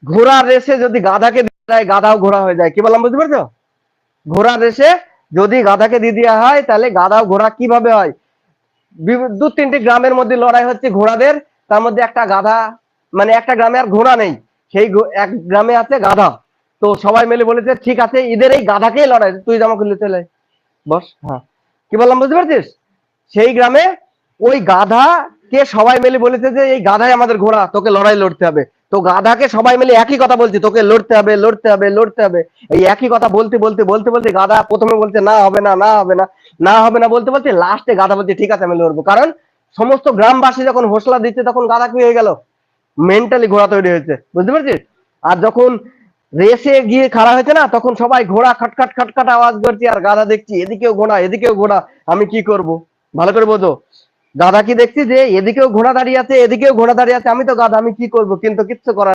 ঘোড়ার রেসে যদি গাধাকে দিয়ে দেয়, গাধাও ঘোড়া হয়ে যায়। কি বললাম বুঝতে পারছো? ঘোড়ার রেসে যদি গাধাকে দিয়ে দেওয়া হয় তাহলে গাধাও ঘোড়া কিভাবে হয়? দু তিনটি গ্রামের মধ্যে লড়াই হচ্ছে ঘোড়াদের, তার মধ্যে একটা গাধা, মানে একটা গ্রামে আর ঘোড়া নেই, সেই এক গ্রামে আছে গাধা। তো সবাই মিলে বলেছে ঠিক আছে এদের এই গাধাকেই লড়াই, তুই জামা খুললে চলে বস। হ্যাঁ, কি বললাম বুঝতে পারছিস? সেই গ্রামে ওই গাধা কে সবাই মিলে বলেছে যে এই গাধাই আমাদের ঘোড়া, তোকে লড়াই লড়তে হবে। তো গাধাকে সবাই মিলে একই কথা বলছে, তোকে লড়তে হবে লড়তে হবে লড়তে হবে। এই একই কথা বলতে বলতে বলতে বলতে গাধা প্রথমে বলছে না হবে না, না হবে না, না হবে না বলতে বলতে লাস্টে গাধা বলছে ঠিক আছে আমি লড়বো। কারণ সমস্ত গ্রামবাসী যখন হোসলা দিচ্ছে তখন গাধা কি হয়ে গেল, মেন্টালি ঘোড়া তৈরি হয়েছে। বুঝতে পারছিস? আর যখন রেসে গিয়ে খাড়া হয়েছে না, তখন সবাই ঘোড়া খটখট খটখট আওয়াজ করছে, আর গাধা দেখছি এদিকেও ঘোড়া এদিকেও ঘোড়া, আমি কি করব? ভালো করে বোঝো। গাধা কি দেখছি যে এদিকেও ঘোড়া দাঁড়িয়ে আছে এদিকেও ঘোড়া দাঁড়িয়ে আছে, আমি তো গাধা, আমি কি করব? কিন্তু কিচ্ছু করার